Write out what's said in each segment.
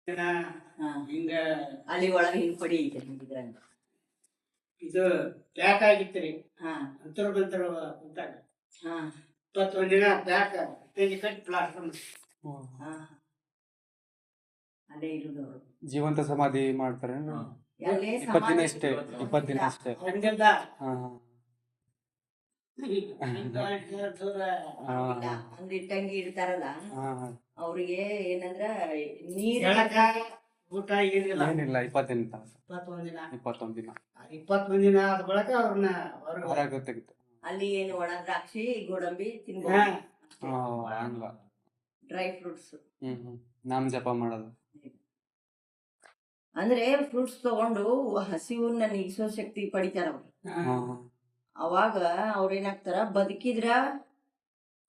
ಹಾ. ಹಿಂಗ ಅಲ್ಲಿ ಒಳಗೆ ಹಿಂಗ್ ಪಡಿ ಐತೆ ಹಿಂಗಿದ್ರಂಗ. ಇದು ಪ್ಯಾಕ್ ಆಗಿತ್ರಿ. ಹಾ ಅಂತರ ಬಂತರ ಕುಂತಾಗ ಹಾ 21 ದಿನ ಪ್ಯಾಕ್ ತೆಗಿ ಕಟ್ಟಿ ಪ್ಲಾಸ್ಟರ್ ಹಾ ಅಲ್ಲೇ ಇರುದು ಅವರು. ಜೀವಂತ ಸಮಾಧಿ ಮಾಡ್ತಾರೆ. ಅಲ್ಲೇ 20 ದಿನ ಸಮಾಧಿ ಅಷ್ಟೇ, 20 ದಿನ ಅಷ್ಟೇ. ಹಂಗಲ್ದ ಹಾ ಇಲ್ಲ, ಒಂದ್ ಇಟ್ಟಂಗಿ ಇಡ್ತಾರಲ್ಲ ಹಾ ಅವ್ರಿಗೆ ಏನಂದ್ರ ನೀರ್ ಜಳಕ ಊಟ ಏನಿಲ್ಲ. ಏನಿಲ್ಲ 20 ದಿನ 21 ದಿನ 21 ದಿನ 21 ದಿನ ಆದ ಬಳಿಕ ಅವ್ರನ್ನ ಹೊರಗೆ ತೆಗಿತು. ಅಲ್ಲಿ ಏನು ಒಣ ದ್ರಾಕ್ಷಿ ಗೋಡಂಬಿ ಹಾ. ತಿನ್ಬೋದು, ಹಂಗ ಡ್ರೈ ಫ್ರೂಟ್ಸ್. ನಾಮ ಜಪ ಮಾಡೋದು. ಅಂದ್ರೆ ಫ್ರೂಟ್ಸ್ ತಗೊಂಡು ಹಸಿವನ್ನ ನೀಗಿಸೋ ಶಕ್ತಿ ಪಡಿತಾರ ಅವ್ರು. ಹಾ ಅವಾಗ ಅವ್ರೇನಾಗ್ತಾರ, ಬದುಕಿದ್ರ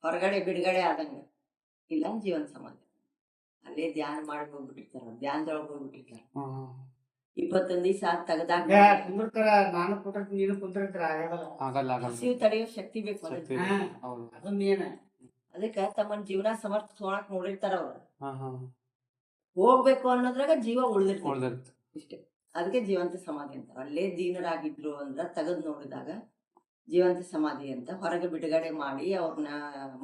ಹೊರಗಡೆ ಬಿಡುಗಡೆ ಆದಂಗ, ಇಲ್ಲ ಜೀವನ ಸಮಾಧಿ. ಅಲ್ಲೇ ಧ್ಯಾನ ಮಾಡಿ ಹೋಗ್ಬಿಟ್ಟಿರ್ತಾರ, ಧ್ಯಾನದೊಳಗೆ ಹೋಗ್ಬಿಟ್ಟಿರ್ತಾರ. 21 ದಿವಸ ತೆಗ್ದಾಗ ಕುಂದಿರ್ತಾರ. ನಾನು ಕುಂತಿರ್ತೀನಿ, ನೀನು ಕುಂತಿರ್ತಾರ. ಆಗಲ್ಲ ಆಗಲ್ಲ ಆಗಲ್ಲ. ಹಸಿವು ತಡೆಯೋ ಶಕ್ತಿ ಬೇಕು ಶಕ್ತಿ ಅದಕ್ಕೆ. ಇದೆ. ಹೌದು. ಅದನ್ನೇನ ಅದಕ್ಕ ತಮ್ಮನ್ ಜೀವನ ಸಮರ್ಥಿಸೋಣಕ್ ನೋಡಿರ್ತಾರ ಅವ್ರು. ಹಾ ಹಾ ಹೋಗ್ಬೇಕು ಅನ್ನೋದ್ರಾಗ ಜೀವ ಉಳಿದಿರ್ತದೆ ಉಳ್ದಿರುತ್ತೆ. ಇಷ್ಟೇ. ಅದಕ್ಕೆ ಜೀವಂತ ಸಮಾಧಿ ಅಂತ. ಅಲ್ಲೇ ದೀನರಾಗಿದ್ರು ಅಂದ್ರ ತೆಗೆದು ನೋಡಿದಾಗ ಜೀವಂತ ಸಮಾಧಿ ಅಂತ. ಹೊರಗೆ ಬಿಡುಗಡೆ ಮಾಡಿ ಅವ್ರನ್ನ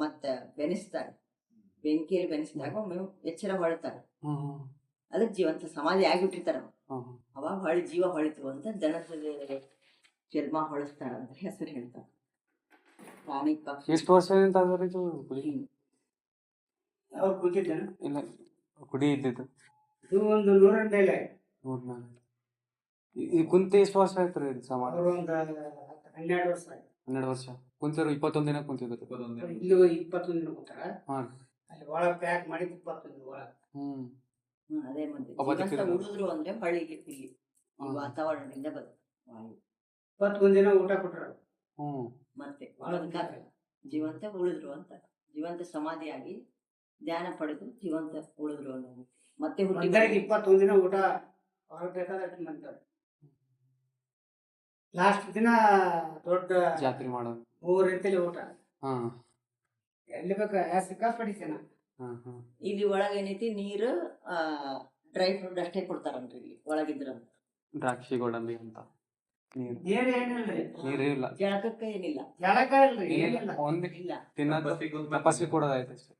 ಮತ್ತೆ ಬೆನೆಸ್ತಾರೆ, ಬೆಂಕಿಯಲ್ಲಿ ಬೆನೆಸಿದಾಗ ಒಮ್ಮೆ ಎಚ್ಚರ ಹೊಳ್ತಾರೆ. ಅದಕ್ಕೆ ಜೀವಂತ ಸಮಾಧಿ ಆಗಿಬಿಟ್ಟಿರ್ತಾರ. ಅವಾಗ ಹೊಳಿ ಜೀವ ಹೊಳಿತು ಅಂತ ದನದ ಜನ್ಮ ಹೊಳಿಸ್ತಾರ ಅಂತ ಹೆಸರು ಹೇಳ್ತಾರೆ. ಪ್ರಾಣಿ ಪಕ್ಷಿ ಎಷ್ಟು ವರ್ಷದಿಂದ ಅದ್ರಿ ಇದು ಗುಡಿ? ಅವ್ರು ಕೂತಿದ್ದೇನೆ. ಇಲ್ಲ, ಗುಡಿ ಇದ್ದಿದ್ದು ಇದು ಒಂದು 100 ಮೇಲೆ. ಈ ಕುಂತ ಎಷ್ಟು ವರ್ಷ ಆಯ್ತು ಇದು ಸಮಾಧಿ? ಅವ್ರು ಒಂದು 12 ವರ್ಷ ಆಯ್ತು. 12 ವರ್ಷ ಕುಂತಿರು. 21 ದಿನ ಕುಂತಿದ್ರು. ಇಲ್ಲಿ 21 ದಿನ ಕೂತಾರ. ಹಾ ಅಲ್ಲಿ ಒಳಗ ಪ್ಯಾಕ್ ಮಾಡಿ 21 ದಿನ ಒಳಗ. ಅದೇ ಮತ್ತೆ ಜೀವಂತ ಉಳಿದ್ರು ಅಂದ್ರೆ ಹೊಳಿಗೆ ಇಲ್ಲಿ ಈ ವಾತಾವರಣದಿಂದ ಬರುತ್ತೆ ವಾಯು. 21 ದಿನ ಊಟ ಕೊಟ್ರ. ಮತ್ತೆ ಜೀವಂತ ಉಳಿದ್ರು ಅಂತ. ಜೀವಂತ ಸಮಾಧಿಯಾಗಿ ಧ್ಯಾನ ಪಡೆದು ಜೀವಂತ ಉಳಿದ್ರು ಅನ್ನೋದು. ಮತ್ತೆ ಹುಟ್ಟಿ 21 ದಿನ ಊಟ ಅವ್ರ ಬೇಕಾದಷ್ಟು ಮಾಡ್ತಾರೆ. ಲಾಸ್ಟ್ ದಿನ ದೊಡ್ಡ ಜಾತ್ರೆ ಮಾಡೋದು 3 ರೀತಿಯಲ್ಲಿ ಊಟ. ಎಲ್ಲಿ ಬೇಕಾ ಸಿಕ್ಕಾಪಡಿತೇನ. ಇಲ್ಲಿ ಒಳಗೆ ಏನೈತಿ, ನೀರು ಡ್ರೈ ಫ್ರೂಟ್ ಅಷ್ಟೇ ಕೊಡ್ತಾರನ್ರಿ ಇಲ್ಲಿ ಒಳಗಿದ್ರ. ದ್ರಾಕ್ಷಿ ಗೋಡಂಬಿ ಅಂತ. ನೀರು ಏನಿಲ್ರಿ, ನೀರು ಇಲ್ಲ, ಜಳಕಕ್ಕೆ ಏನಿಲ್ಲ, ಜಳಕ ಇಲ್ರಿ, ಏನಿಲ್ಲ. ಒಂದು ಇಲ್ಲ. ತಪಸ್ವಿ ಕೊಡೋದಾಯ್ತು ಅಷ್ಟೇ.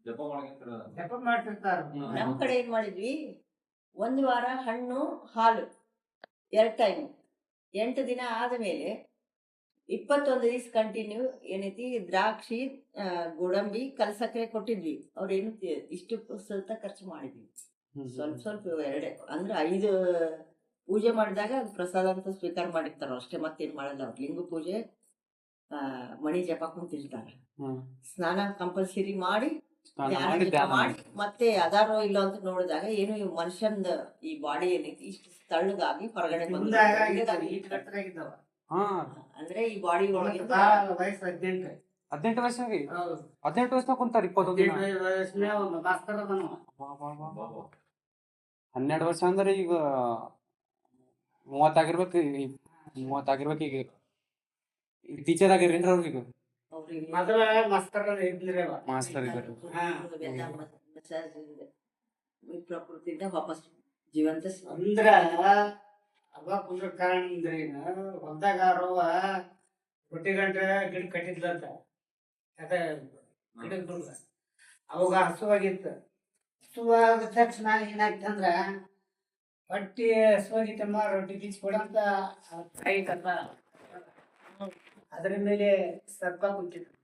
ಜಪ ಮಾಡ್ತಿರ್ತಾರ. ನಮ್ ಕಡೆ ಏನ್ ಮಾಡಿದ್ವಿ, 1 ವಾರ ಹಣ್ಣು ಹಾಲು 2 ಟೈಮ್ 8 ದಿನ ಆದ್ಮೇಲೆ 21 ದಿವಸ ಕಂಟಿನ್ಯೂ ಏನೈತಿ ದ್ರಾಕ್ಷಿ ಗೋಡಂಬಿ ಕಲ್ಸಕ್ರೆ ಕೊಟ್ಟಿದ್ವಿ. ಅವ್ರೇನು ಇಷ್ಟು ಸ್ವಲ್ಪ ಖರ್ಚು ಮಾಡಿದ್ವಿ. ಸ್ವಲ್ಪ ಎರಡೇ ಅಂದ್ರೆ 5 ಪೂಜೆ ಮಾಡಿದಾಗ ಪ್ರಸಾದ ಅಂತ ಸ್ವೀಕಾರ ಮಾಡಿರ್ತಾರ ಅಷ್ಟೇ. ಮತ್ತೇನ್ ಮಾಡಲ್ಲ ಅವ್ರು. ಲಿಂಗ ಪೂಜೆ, ಮಣಿ ಜಪ ಕುಂತಿರ್ತಾರೆ. ಸ್ನಾನ ಕಂಪಲ್ಸರಿ ಮಾಡಿ ಮಾಡಿ ಮತ್ತೆ ಅದಾರೋ ಇಲ್ಲ ಅಂತ ನೋಡಿದಾಗ ಏನು ಮನುಷ್ಯಂದ ಈ ಬಾಡಿ ಏನೈತಿ ಇಷ್ಟು ತಳ್ಳಗಾಗಿ ಹೊರಗಡೆ ಬಂದ. ಅಂದ್ರೆ ಈ ಬಾಡಿ ಒಳಗೆ ವಯಸ್ಸು 18. 18 ವರ್ಷ 18 ವರ್ಷ ಕುಂತಾರ. 21 12 ವರ್ಷ ಅಂದ್ರೆ ಈಗ 30 ಆಗಿರ್ಬೇಕು. 30 ಆಗಿರ್ಬೇಕು. ಈಗ ಟೀಚರ್ ಆಗಿರೇನ್ರಿ ಅವ್ರಿಗೆ? ಮೊದಲ ಮಾಸ್ತರ್ ಇದ್ದಾರೆ. ಪ್ರಕೃತಿಯಿಂದ ವಾಪಸ್ ಜೀವಂತ ಅಂದ್ರ ಅವಾಗ ಕುಂದ್ರ ಕಾರಣ ಅಂದ್ರೆ ಹೊಲ್ದಾಗ ರೋವ ರೊಟ್ಟಿ ಗಂಟೆ ಗಿಡ ಕಟ್ಟಿದ್ಲಂತ. ಅದೇ ಗಿಡದ ಅವಾಗ ಹಸುವಾಗಿತ್ತು. ಹಸುವಾದ ತಕ್ಷಣ ಏನಾಗ್ತಂದ್ರ ಹೊಟ್ಟಿ ಹಸುವಾಗಿತ್ತಮ್ಮ ರೊಟ್ಟಿ ಬೀಚ್ ಕೊಡಂತ ಕೈ ಕತ್ತ. ಅದರ ಮೇಲೆ ಸರ್ಪ ಕುಂತಿತ್ತು.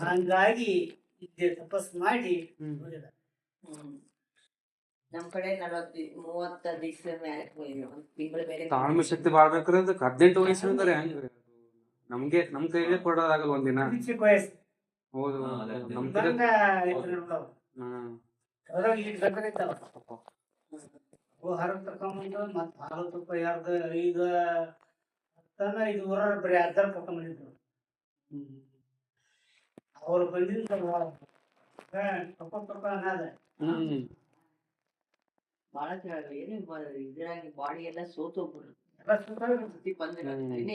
ಹಂಗಾಗಿ ತಪಸ್ ಮಾಡಿ ನಮ್ ಕಡೆ 30 ದಿವಸ ಮೇಲೆ ತಿಂಗಳ ಮೇಲೆ ತಾಳ್ಮೆ ಶಕ್ತಿ ಬಾಳ್ಬೇಕ್ರೆ 18 ವಯಸ್ಸು ಅಂದ್ರೆ ಹೆಂಗ್ರಿ? ನಮ್ ಕೈಲೇ ಕೊಡೋದಾಗಲ್ಲ ಒಂದಿನ. ಹೌದು, ನಮ್ ಕಡೆ ಹಾಲು ತಕೊಂಡ್ಬಂದು ಮತ್ ಹಾಲು ತುಪ್ಪ 2 5 ಊರ ಬರೀ 10 ಕರ್ಕೊಂಡ್ಬಂದಿದ್ರು. ಅವ್ರು ಬಂದಿದ್ದ ಅನ್ನದ ಬಾಳ ಇದ್ರಾಗಿ ಬಾಡಿ ಎಲ್ಲ ಸೋತೋಗ್ಬಿಡ್ರಿ ಬಂದಿರ.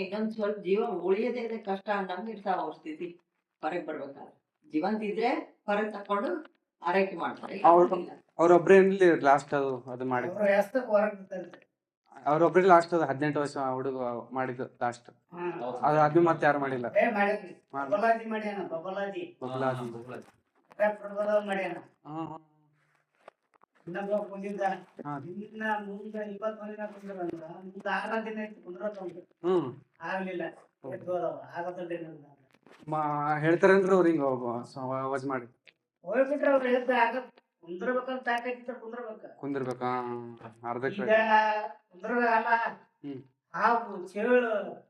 ಇನ್ನೊಂದ್ ಸ್ವಲ್ಪ ಜೀವ ಉಳಿಯೋದೇ ಕಷ್ಟ ಅನ್ನಂಗ ಇರ್ತಾವ ಅವ್ರ ಸ್ಥಿತಿ ಹೊರಗೆ ಬರ್ಬೇಕಾದ್ರೆ. ಜೀವಂತ ಇದ್ರೆ ಹೊರಗೆ ತಕೊಂಡು ಆರೈಕೆ ಮಾಡ್ತಾರೆ. ಅವ್ರು- ಅವ್ರೊಬ್ರೇ ಏನ್ಲಿ ಲಾಸ್ಟ್ ಅದು ಮಾಡಿ ಅವ್ರ ಎಷ್ಟಕ್ಕೆ ಹೊರಗೆ ಬಿಡ್ತಾರೆ. ಅವ್ರೊಬ್ರೇ ಲಾಸ್ಟ್ 18 ವರ್ಷ ಹುಡುಗ ಮಾಡಿದ್ದು ಲಾಸ್ಟ್. ಅದು ಆದ್ಮೇಲೆ ಮತ್ತೆ ಯಾರು ಮಾಡಿಲ್ಲ. ಮಾಡಿದ್ರಿ ಬಬಲಾಜಿ ಮಾಡ್ಯಾನ. ಬಬಲಾಜಿ. ಮಾಡ್ಯಾನ. ಹಾ. ಇನ್ನೊಬ್ಬ ಕುಂದಿದ್ದ ಹಾ. ಇನ್ನ ಮುಂದೆ 20 ಮಂದಿನ ಕುಂದ್ರಂದ್ರ ಮುಂದೆ 6 ದಿನ ಇತ್ತು ಕುಂದ್ರತ್ತಂತ ಹ್ಮ್ ಆಗ್ಲಿಲ್ಲ. ಹೇಳ್ತಾರೇನ್ರಿ ಅವ್ರು ಹಿಂಗ ಅವಾಜ್ ಮಾಡಿ ಹೋಗ್ಬಿಟ್ರೆ ಅವ್ರು ಎದ್ದ ಆಗ ಕುಂದ್ರಬೇಕಂತ ತಾಕತ್ತಿತ್ತ ಕುಂದಿರ್ಬೇಕಾ ಅರ್ಧಕ್ಕೆ. ಈಗ ಕುಂದ್ರಲ್ಲ. ಹ್ಮ್. ಹಾವು ಚೇಳು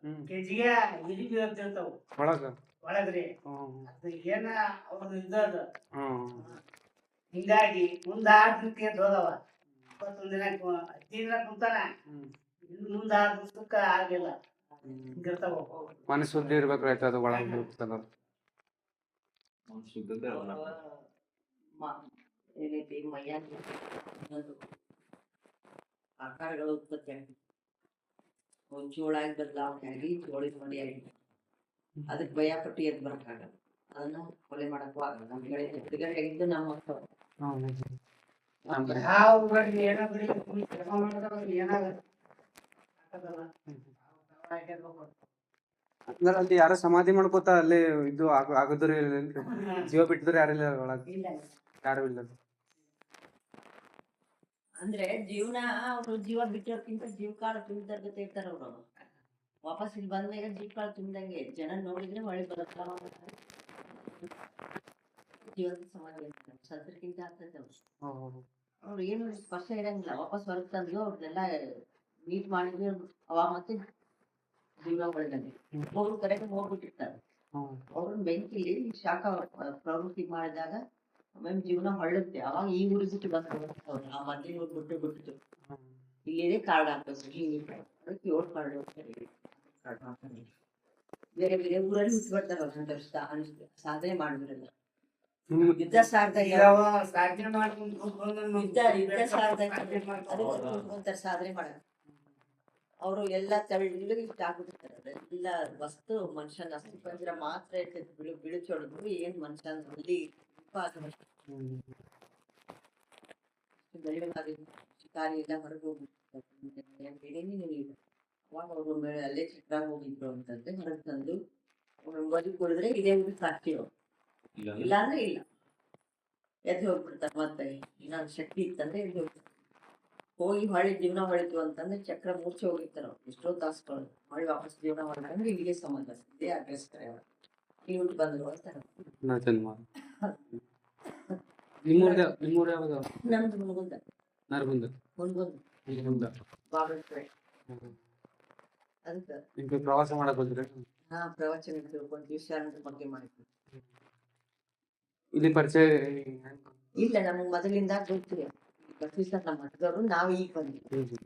ಹ್ಮ್. ಕೆಜಿಗೆ ಇರಿಬಿ ಅಂತ ಹೇಳ್ತಾವು ಒಳಗ್ರಿ. ಅದು ಏನ ಅವ್ರದ್ದು ಇದ್ದದ ಹಿಂಗಾಗಿ ಮುಂದ 6 ದಿನಕ್ಕೆ ಹೋದವ. 21 ದಿನ 15 ದಿನ ಕುಂತಾನ. ಇನ್ನು ಮುಂದ 6 ದಿವಸಕ್ಕ ಆಗಿಲ್ಲ. ಹಿಂಗಿರ್ತಾವ. ಮನಸ್ಸು ಶುದ್ಧಿ ಇರ್ಬೇಕು ಅದು ಒಳಗೆ ಏನೈತಿ ಮೈಯಾಗ ಒಂದೊಂದು ಆಕಾರಗಳು ಉತ್ಪತ್ತಿ ಆಗಿ ಒಂದ್ ಚೋಳಾಗಿ ಬದಲಾವಣೆ ಆಗಿ ಚೋಳಿನ ಮಡಿ ಆಗಿ ಅದಕ್ಕೆ ಭಯಪಟ್ಟು ಎದ್ದು ಬರಕ್ಕಾಗಲ್ಲ. ಅದನ್ನ ಕೊಲೆ ಮಾಡಕ್ಕೂ ಆಗಲ್ಲ. ನಮ್ಮ ಕಡೆ ಇದ್ದು ನಮ್ಮ ಮಕ್ಕಳು ಏನಾದ್ರೂ ಏನಾಗಲ್ಲ. ಅಂದ್ರೆ ಅಲ್ಲಿ ಯಾರೋ ಸಮಾಧಿ ಮಾಡ್ಕೋತ ಅಲ್ಲಿ ಇದು ಆಗದ್ರು ಇಲ್ಲೇನ್ರಿ? ಜೀವ ಬಿಟ್ಟಿದ್ರೆ ಯಾರಿಲ್ಲ ಒಳಗೆ? ಇಲ್ಲ. ಯಾರು ಇಲ್ಲ. ಅಂದ್ರೆ ಜೀವನ ಅವ್ರು ಜೀವ ಬಿಟ್ಟಿರೋಕ್ಕಿಂತ ಜೀವ ಕಾಳು ತುಂಬಿದ ಜೊತೆ ಇರ್ತಾರ ಅವ್ರು. ವಾಪಸ್ ಇಲ್ಲಿ ಬಂದಾಗ ಜೀವ ಕಾಳು ತುಂಬಿದಂಗೆ ಜನ ನೋಡಿದ್ರೆ ಒಳ್ಳೆ ಬರಲ್ಲ. ಜೀವನದ ಸಮಾಧಿ ಇರ್ತಾರೆ. ಸದ್ರಕ್ಕಿಂತ ಆಗ್ತದೆ ಅವ್ರು ಏನು ಸ್ಪರ್ಶ ಇರಂಗಿಲ್ಲ. ವಾಪಸ್ ಹೊರಗೆ ತಂದು ಅವ್ರನ್ನೆಲ್ಲ ನೀಟ್ ಮಾಡಿದ್ರೆ ಅವಾಗ ಮತ್ತೆ ಜೀವನ ಒಳಗಡೆ ಹೋಗಿ ಕರೆಕ್ಟ್ ಹೋಗ್ಬಿಟ್ಟಿರ್ತಾರೆ. ಅವ್ರನ್ನ ಬೆಂಕಿಲಿ ಶಾಖ ಪ್ರವೃತ್ತಿ ಮಾಡಿದಾಗ ಆಮೇಲೆ ಜೀವನ ಹೊಳ್ಳುತ್ತೆ. ಅವಾಗ ಈ ಊರು ಬಿಟ್ಟು ಬಂದ್ರು ಆ ಮೊದ್ಲಿನ ಊರು ಬಿಟ್ಟು ಇಲ್ಲಿದೆ ಕಾರ್ಡ್ ಹಾಕೋದು. ಅದಕ್ಕೆ 7 ಕಾರ್ಡ್ ಬೇರೆ ಬೇರೆ ಊರಲ್ಲಿ ಹುಟ್ಟು ಬರ್ತಾರ. ಸಾಧನೆ ಮಾಡಿದ್ರಲ್ಲ ಯುದ್ಧ ಸಾರ್ದಾಗ ಸಾಧನೆ ಮಾಡ ಅವರು ಎಲ್ಲ ತಳ್ಳಿಗೆ ಇಷ್ಟ ಆಗ್ಬಿಟ್ಟಿರ್ತಾರೆ. ಎಲ್ಲ ವಸ್ತು ಮನುಷ್ಯನ ಅಸ್ಥಿ ಪಂಜರ ಮಾತ್ರ ಇರ್ತೈತಿ. ಬಿಳಿಚೊಡದು ಏನ್ ಮನುಷ್ಯನ ಅಲ್ಲಿ ಶಿಕಾರಿ ಎಲ್ಲ ಹೊರಗೆ ಹೋಗ್ಬಿಟ್ಟು ಅವಾಗ ಅವ್ರ ಮೇಲೆ ಅಲ್ಲೇ ಚಿತ್ರ ಹೋಗಿದ್ರು ಅಂತಂದ್ರೆ ಹೊರಗೆ ತಂದು ಬದುಕಿ ಕೊಡಿದ್ರೆ ಇದೇ ಊರಿಗೆ ಸಾಕ್ತಿರೋ. ಇಲ್ಲ ಅಂದ್ರೆ ಇಲ್ಲ, ಎದ್ದು ಹೋಗ್ಬಿಡ್ತಾರೆ. ಮತ್ತೆ ಇನ್ನೊಂದು ಶಕ್ತಿ ಇತ್ತಂದ್ರೆ ಎದ್ದು ಹೋಗ್ತಾರೆ. ಹೋಗಿ ಹೊಳಿ ಜೀವನ ಹೊಳಿತು ಅಂತಂದ್ರೆ ಚಕ್ರ ಮೂರ್ಛೆ ಹೋಗಿರ್ತಾರ. ಎಷ್ಟೋ ತಾಸುಗಳು ಹೊಳಿ ವಾಪಸ್ ಜೀವನ ಹೊರಟಂದ್ರೆ ಇಲ್ಲಿಗೆ ಸಂಬಂಧ. ಇದೇ ಅಡ್ರೆಸ್ ನೀವು ಬಂದ್ರು ಅಂತಾರೆ. ನಿಮ್ಮೂರ ಯಾವಾಗ? ನಮ್ದು ಮುಗುಂದ ನರಗುಂದ ಬಾಗಲಕೋಟೆ. ಅದಕ್ಕೆ ನಿಮ್ಗೆ ಪ್ರವಾಸ ಮಾಡಕ್ ಹೋದ್ರೆ ಪ್ರವಚನ ತಿಳ್ಕೊಂಡು ವಿಷಯಾನದ ಬಗ್ಗೆ ಮಾಡಿದ್ವಿ. ಇಲ್ಲಿ ಪರಿಚಯ ಇಲ್ಲ, ನಮ್ಗೆ ಮೊದಲಿಂದ ಗೊತ್ತಿದೆ. ನಮ್ಮ ಮಠದವರು ನಾವು ಈಗ ಬಂದಿದ್ವಿ.